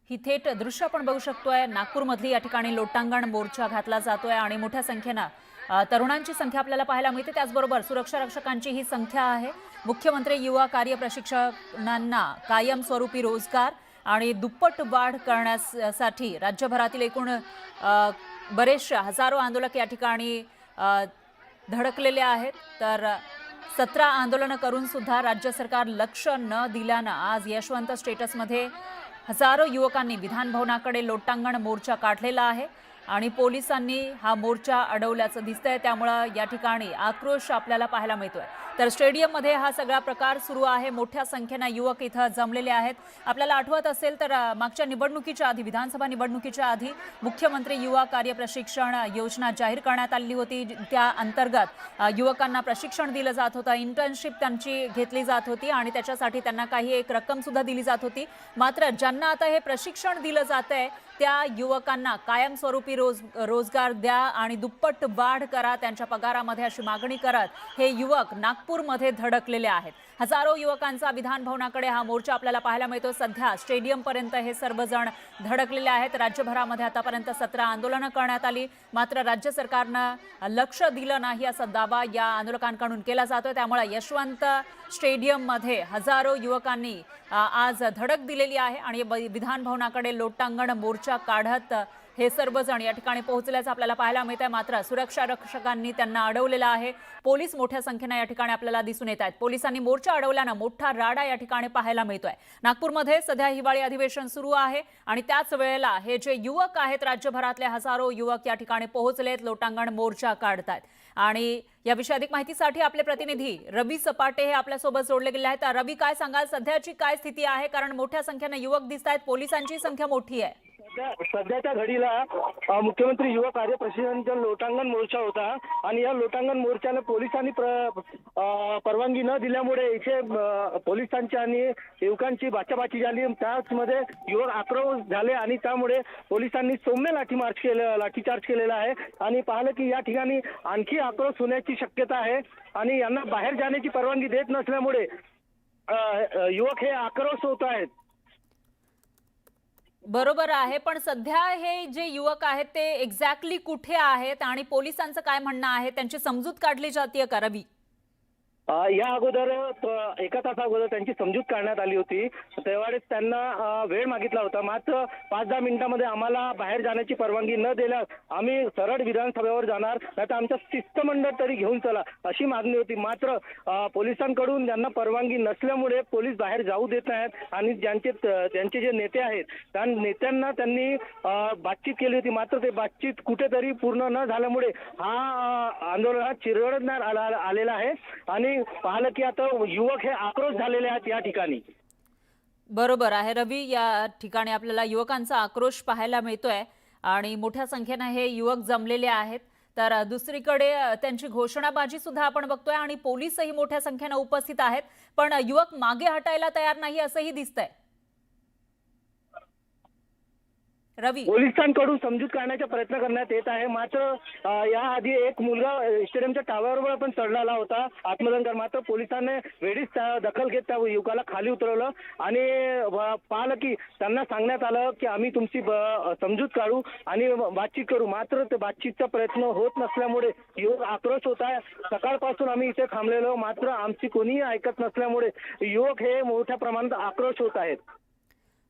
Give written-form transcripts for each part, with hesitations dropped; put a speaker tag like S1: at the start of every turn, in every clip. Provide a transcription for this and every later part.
S1: ही थेट दृश्य आपण बघू शकतोय। नागपूरमधली या ठिकाणी लोटांगण मोर्चा घातला जातोय आणि मोठ्या संख्येनं तरुणांची संख्या आपल्याला पाहायला मिळते। त्याचबरोबर सुरक्षा रक्षकांची ही संख्या आहे। मुख्यमंत्री युवा कार्य प्रशिक्षणांना कायमस्वरूपी रोजगार आणि दुप्पट वाढ करण्यासाठी राज्यभरातील एकूण बरेचसे हजारो आंदोलक या ठिकाणी धडकलेले आहेत। तर 17 आंदोलन करून सुद्धा राज्य सरकार लक्ष न दिल्यानं आज यशवंत स्टेटसमध्ये हजारो युवकांनी विधान भवनाकडे लोटांगण मोर्चा काढलेला आहे आणि पोलिसांनी हा मोर्चा अडवल्याचं दिसतंय। त्यामुळे या ठिकाणी आक्रोश आपल्याला पाहायला मिळतोय। तर स्टेडियम मध्ये हा सगळा प्रकार सुरू आहे। मोठ्या संख्येने युवक इथं जमलेले आहेत। आपल्याला आठवत असेल तर मागच्या निवडणुकीच्या आधी, विधानसभा निवडणुकीच्या आधी मुख्यमंत्री युवा कार्य प्रशिक्षण योजना जाहीर करण्यात आली होती। त्या अंतर्गत युवकांना प्रशिक्षण दिलं जात होतं, इंटर्नशिप त्यांची घेतली जात होती आणि त्याच्यासाठी त्यांना काही एक रक्कम सुद्धा दिली जात होती। मात्र ज्यांना आता हे प्रशिक्षण दिलं जातंय त्या युवकांना कायमस्वरूपी रोजगार द्या आणि दुप्पट वाढ करा त्यांच्या पगारामध्ये अशी मागणी करत हे युवक नागपूरमध्ये धडकलेले आहेत। हजारो युवकांचा विधान भवनाकडे हा मोर्चा आपल्याला पाहायला मिळतो। सध्या स्टेडियम पर्यंत हे सर्वजण धडकलेले आहेत। राज्यभरामध्ये आतापर्यंत 17 आंदोलनं करण्यात आली, मात्र राज्य सरकारनं लक्ष दिलं नाही असा दावा या आंदोलकांकडून केला जातोय। त्यामुळे यशवंत स्टेडियम मध्ये हजारो युवकांनी आज धडक दिलेली आहे आणि विधान भवनाकडे लोटांगण मोर्चा काढत हे सर्वजण या ठिकाणी पोहोचल्याचं आपल्याला पाहायला मिळतंय। मात्र सुरक्षा रक्षकांनी त्यांना अडवलेलं आहे। पोलीस मोठ्या संख्येने या ठिकाणी आपल्याला दिसून येत आहेत। पोलिसांनी मोर्चा अडवल्यानं मोठा राडा या ठिकाणी पाहायला मिळतोय। नागपूरमध्ये सध्या हिवाळी अधिवेशन सुरू आहे आणि त्याच वेळेला हे जे युवक आहेत, राज्यभरातले हजारो युवक या ठिकाणी पोहोचलेत, लोटांगण मोर्चा काढतायत। आणि या विषयी अधिक माहितीसाठी आपले प्रतिनिधी रवी सपाटे हे आपल्यासोबत जोडले गेले आहेत। रवी, काय सांगाल, सध्याची काय स्थिती आहे? कारण मोठ्या संख्येने युवक दिसत आहेत, पोलिसांची संख्या मोठी आहे।
S2: सध्याच्या घडीला मुख्यमंत्री युवा कार्य प्रशिक्षणाचा लोटांगण मोर्चा होता आणि या लोटांगण मोर्चाला पोलिसांनी परवानगी न दिल्यामुळे इथे पोलिसांची आणि युवकांची बाचाबाची झाली। त्याचमध्ये युवक आक्रोश झाले आणि त्यामुळे पोलिसांनी सौम्य लाठीचार्ज केलेला आहे आणि पाहिलं की या ठिकाणी आणखी आक्रोश होण्याची शक्यता आहे आणि यांना बाहेर जाण्याची परवानगी देत नसल्यामुळे युवक हे आक्रोश होत आहेत।
S1: बरोबर आहे, पण सध्या हे जे युवक आहेत ते एक्झॅक्टली कुठे आहेत आणि पोलिसांचं काय म्हणणं आहे? त्यांची समजूत काढली जाते का रवी?
S2: या अगोदर एका तासा अगोदर त्यांची समजूत काढण्यात आली होती। त्यावेळेस त्यांना वेळ मागितला होता, मात्र 5-10 मिनिटांमध्ये आम्हाला बाहेर जाण्याची परवानगी न दिल्यास आम्ही सरळ विधानसभेवर जाणार, नाहीतर आमचं शिष्टमंडळ तरी घेऊन चला अशी मागणी होती। मात्र पोलिसांकडून त्यांना परवानगी नसल्यामुळे पोलीस बाहेर जाऊ देत नाहीत आणि त्यांचे जे नेते आहेत त्या नेत्यांना त्यांनी बातचीत केली होती, मात्र ते बातचीत कुठेतरी पूर्ण न झाल्यामुळे हा आंदोलन चिरडण्यात आलेला आहे आणि पाहिलं की आता युवक हे आक्रोश झालेले आहेत या ठिकाणी।
S1: बरोबर आहे रवी, या ठिकाणी आपल्याला युवकांचा आक्रोश पाहायला मिळतोय आणि मोठ्या संख्येने हे युवक जमलेले आहेत। तर दुसरीकडे त्यांची घोषणाबाजी सुद्धा आपण बघतोय आणि पोलीसही मोठ्या संख्येने उपस्थित आहेत, पण युवक मागे हटायला तयार नाही असंही दिसतंय। रवी,
S2: पोलिसांकडून समजूत काढण्याचा प्रयत्न करण्यात येत आहे, मात्र याआधी एक मुलगा स्टेडियमच्या टावरवर पण चढलेला होता आत्मदहन, मात्र पोलिसांनी वेळीच दखल घेत त्या युवकाला खाली उतरवलं आणि पाहिलं की त्यांना सांगण्यात आलं की आम्ही तुमची समजूत काढू आणि बातचीत करू, मात्र ते बातचीतचा प्रयत्न होत नसल्यामुळे युवक आक्रोश होत आहे। सकाळपासून आम्ही इथे थांबलेलो, मात्र आमची कोणीही ऐकत नसल्यामुळे युवक हे मोठ्या प्रमाणात आक्रोश होत आहेत।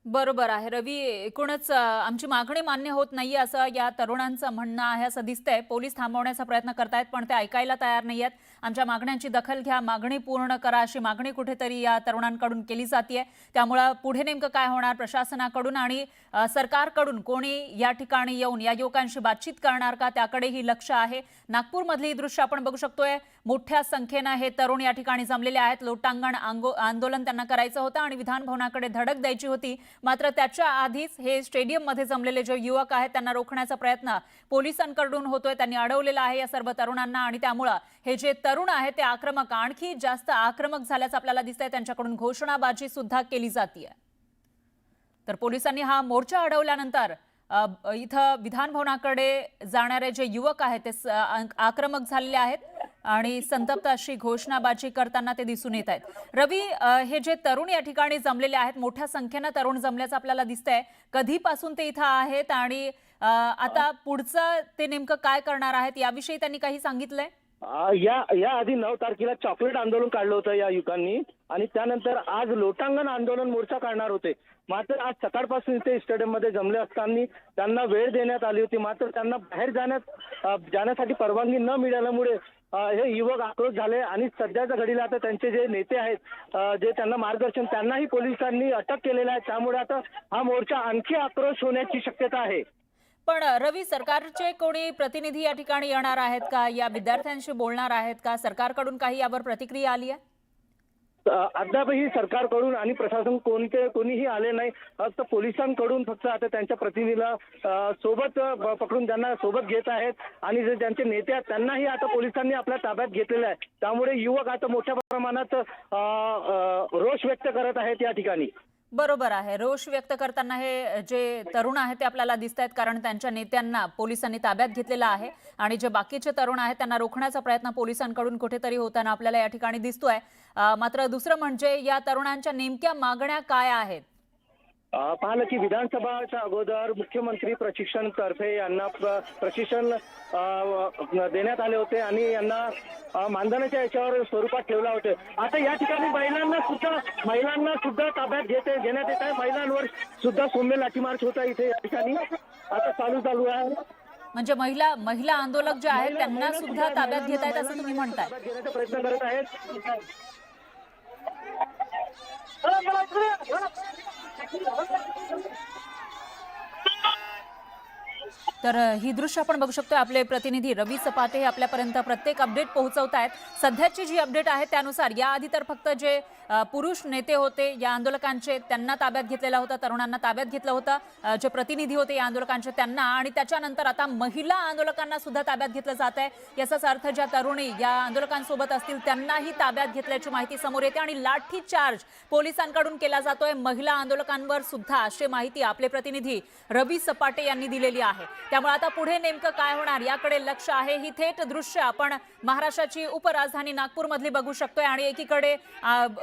S1: बरोबर आहे रवी, एकूणच आमची मागणी मान्य होत नाही असं या तरुणांचं म्हणणं आहे असं दिसतंय। पोलीस थांबवण्याचा प्रयत्न करतायत पण ते ऐकायला तयार नाहीयेत। आमच्या मागण्यांची दखल घ्या, मागणी पूर्ण करा अशी मागणी कुठेतरी या तरुणांकडून केली जाते। त्यामुळे पुढे नेमकं काय होणार, प्रशासनाकडून आणि सरकारकडून कोणी या ठिकाणी येऊन या युवकांशी बातचीत करणार का, त्याकडेही लक्ष आहे। नागपूरमधली दृश्य आपण बघू शकतोय, मोठ्या संख्येने हे तरुण या ठिकाणी जमलेले आहेत। लोटांगण आंदोलन त्यांना करायचं होतं आणि विधान भवनाकडे धडक द्यायची होती, मात्र त्याच्या आधीच हे स्टेडियम मध्ये जमलेले जे युवक आहेत त्यांना रोखण्याचा प्रयत्न पोलिसांकडून होतोय। त्यांनी अडवलेला आहे या सर्व तरुणांना आणि त्यामुळे हे जे तरुण आहेत ते आक्रमक, आणखी जास्त आक्रमक झाल्याचं आपल्याला दिसतंय। त्यांच्याकडून घोषणाबाजी सुद्धा केली जाते। तर पोलिसांनी हा मोर्चा अडवल्यानंतर इथं विधान भवनाकडे जाणारे जे युवक आहेत ते आक्रमक झालेले आहेत आणि संतप्त अशी घोषणाबाजी करताना ते दिसून येत आहेत। रवी, हे जे तरुण या ठिकाणी जमलेले आहेत, मोठ्या संख्येने तरुण जमल्याचं आपल्याला दिसतंय, कधीपासून ते इथं आहेत आणि आता पुढचं ते नेमकं काय करणार आहेत याविषयी त्यांनी काही सांगितलंय?
S2: या आधी 9 तारखेला चॉकलेट आंदोलन काढलं होतं या युवकांनी आणि त्यानंतर आज लोटांगण आंदोलन मोर्चा काढणार होते। मात्र आज सकाळपासून इथे स्टेडियम मध्ये जमले असताना त्यांना वेळ देण्यात आली होती, मात्र त्यांना बाहेर जाण्यासाठी परवानगी न मिळाल्यामुळे हे युवक आक्रोश झाले आणि सध्याच्या घडीला आता त्यांचे जे नेते आहेत जे त्यांना मार्गदर्शन त्यांनाही पोलिसांनी अटक केलेलं आहे। त्यामुळे आता हा मोर्चा आणखी आक्रोश होण्याची शक्यता आहे।
S1: पण रवी, सरकारचे कोणी प्रतिनिधी या ठिकाणी येणार आहेत का? या विद्यार्थ्यांशी बोलणार आहेत का? सरकारकडून काही यावर प्रतिक्रिया आली आहे?
S2: अद्यापही सरकारकडून आणि प्रशासन कोणीही आले नाही। फक्त पोलिसांकडून फक्त आता त्यांच्या प्रतिनिधीला सोबत पकडून त्यांना सोबत घेत आहेत आणि जे ज्यांचे नेते आहेत त्यांनाही आता पोलिसांनी आपल्या ताब्यात घेतलेलं आहे। त्यामुळे युवक आता मोठ्या प्रमाणात रोष व्यक्त करत आहेत या ठिकाणी।
S1: बरोबर आहे, रोष व्यक्त करताना हे जे तरुण आहेत ते आपल्याला दिसत आहेत, कारण त्यांच्या नेत्यांना पोलिसांनी ताब्यात घेतलेलं आहे आणि जे बाकीचे तरुण आहेत त्यांना रोखण्याचा प्रयत्न पोलिसांकडून कुठेतरी होताना आपल्याला या ठिकाणी दिसतोय। मात्र दुसरं म्हणजे या तरुणांच्या नेमक्या मागण्या काय आहेत?
S2: पाहिलं की विधानसभाच्या अगोदर मुख्यमंत्री प्रशिक्षण तर्फे यांना प्रशिक्षण देण्यात आले होते आणि यांना मानधनाच्या याच्यावर स्वरूपात ठेवला होते। आता या ठिकाणी महिलांना सुद्धा ताब्यात घेण्यात येत आहे। महिलांवर सुद्धा सौम्य लाठीमार्च होत आहे इथे या ठिकाणी आता चालू आहे।
S1: म्हणजे महिला आंदोलक जे आहेत त्यांना सुद्धा ताब्यात घेत आहेत असं तुम्ही म्हणताय?
S2: घेण्याचा प्रयत्न करत आहेत।
S1: तर ही दृश्य आपण बघू शकतो। आपले प्रतिनिधी रवी सपाटे हे आपल्यापर्यंत प्रत्येक अपडेट पोहोचवतायत। सध्याची जी अपडेट आहे त्यानुसार याआधी तर फक्त जे पुरुष नेते होते या आंदोलकांचे त्यांना ताब्यात घेतलेला होता, तरुणांना ताब्यात घेतलं होतं, जे प्रतिनिधी होते या आंदोलकांचे त्यांना, आणि त्याच्यानंतर आता महिला आंदोलकांना सुद्धा ताब्यात घेतलं जात आहे। याचाच अर्थ ज्या तरुणी या आंदोलकांसोबत असतील त्यांनाही ताब्यात घेतल्याची माहिती समोर येते आणि लाठी चार्ज पोलिसांकडून केला जातोय महिला आंदोलकांवर सुद्धा, अशी माहिती आपले प्रतिनिधी रवी सपाटे यांनी दिलेली आहे। त्यामुळे आता पुढे नेमकं काय होणार याकडे लक्ष आहे। ही थेट दृश्य आपण महाराष्ट्राची उपराजधानी नागपूरमधली बघू शकतोय आणि एकीकडे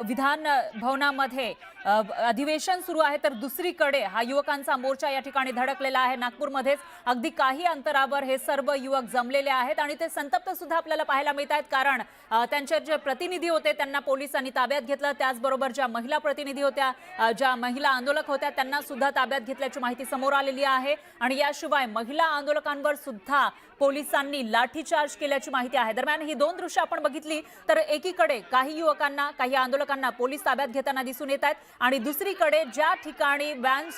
S1: विधान भवनामध्ये अधिवेशन सुरू आहे तर दुसरीकडे हा युवकांचा मोर्चा या ठिकाणी धडकलेला आहे। नागपूरमध्येच अगदी काही अंतरावर हे सर्व युवक जमलेले आहेत आणि ते संतप्त सुद्धा आपल्याला पाहायला मिळत आहेत, कारण त्यांचे जे प्रतिनिधी होते त्यांना पोलिसांनी ताब्यात घेतलं, त्याचबरोबर ज्या महिला प्रतिनिधी होत्या, ज्या महिला आंदोलक होत्या त्यांना सुद्धा ताब्यात घेतल्याची माहिती समोर आलेली आहे आणि याशिवाय महिला आंदोलकांवर सुद्धा पोलिसांनी लाठीचार्ज केल्याची माहिती आहे। दरम्यान ही दोन दृश्य आपण बघितली तर एकीकडे काही युवकांना, काही आंदोलकांना पोलीस ताब्यात घेताना दिसून येत आहेत आणि दुसरीकडे ज्या ठिकाणी व्हॅन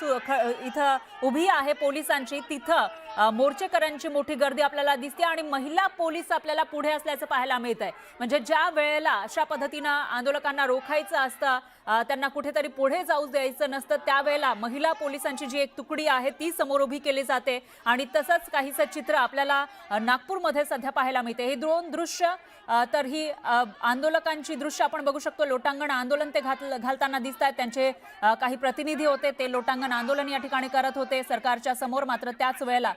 S1: इथं उभी आहे पोलिसांची तिथं मोर्चेकऱ्यांची मोठी गर्दी आपल्याला दिसते आणि महिला पोलीस आपल्याला पुढे असल्याचं पाहायला मिळत आहे। म्हणजे ज्या वेळेला अशा पद्धतीनं आंदोलकांना रोखायचं असतं, त्यांना कुठेतरी पुढे जाऊ द्यायचं नसतं, त्यावेळेला महिला पोलिसांची जी एक तुकडी आहे ती समोर उभी केली जाते आणि तसंच काहीसं चित्र आपल्याला नागपूरमध्ये सध्या पाहायला मिळते। हे दोन दृश्य तर ही आंदोलकांची दृश्य आपण बघू शकतो। लोटांगण आंदोलन ते घालताना दिसत आहेत, त्यांचे काही प्रतिनिधी होते ते लोटांगण आंदोलन या ठिकाणी करत होते सरकारच्या समोर, मात्र त्याच वेळेला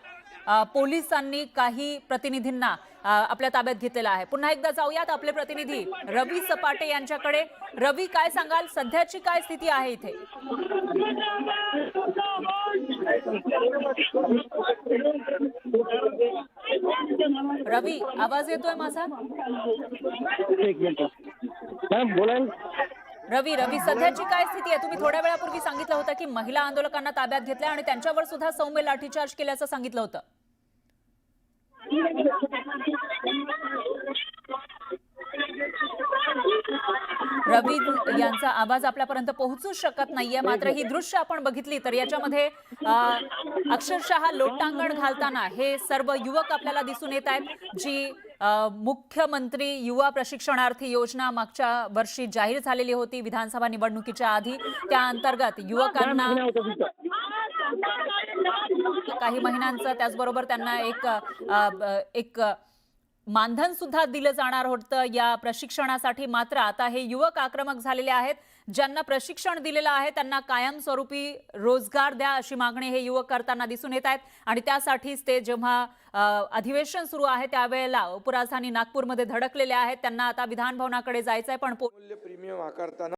S1: पोलिसांनी काही प्रतिनिधींना आपल्या ताब्यात घेतलेला आहे। पुन्हा एकदा जाऊयात आपले प्रतिनिधी रवी सपाटे यांच्याकडे। रवी, काय सांगाल, सध्याची काय स्थिती आहे इथे? रवी, आवाज येतोय माझा?
S2: एक मिनिट बोला।
S1: रवी, सध्याची काय स्थिती आहे? तुम्ही थोड्या वेळापूर्वी सांगितलं होतं की महिला आंदोलकांना ताब्यात घेतलं आणि त्यांच्यावर सुद्धा सौम्य लाठीचार्ज केल्याचं सांगितलं होतं। रवी यांचा आवाज आपल्यापर्यंत पोहोचू शकत नाहीये, मात्र ही दृश्य आपण बघितली तर याच्यामध्ये अक्षरशः लोटांगण घालताना हे सर्व युवक आपल्याला दिसून येत आहेत। जी मुख्यमंत्री युवा प्रशिक्षणार्थी योजना मागच्या वर्षी जाहीर झालेली होती विधानसभा निवडणुकीच्या आधी, त्या अंतर्गत युवकांना काही महिन्यांचं, त्याचबरोबर त्यांना एक मानधन सुद्धा दिलं जाणार होतं या प्रशिक्षणासाठी. मात्र आता हे युवक आक्रमक झालेले आहेत. ज्यांना प्रशिक्षण दिलेलं आहे त्यांना कायमस्वरूपी रोजगार द्या अशी मागणी हे युवक करताना दिसून येत आहेत. आणि त्यासाठीच ते जेव्हा अधिवेशन सुरू आहे त्यावेळेला उपराजधानी नागपूरमध्ये धडकलेले आहेत. त्यांना आता विधान भवनाकडे जायचंय, पण
S3: मूल्य प्रीमियम आकारताना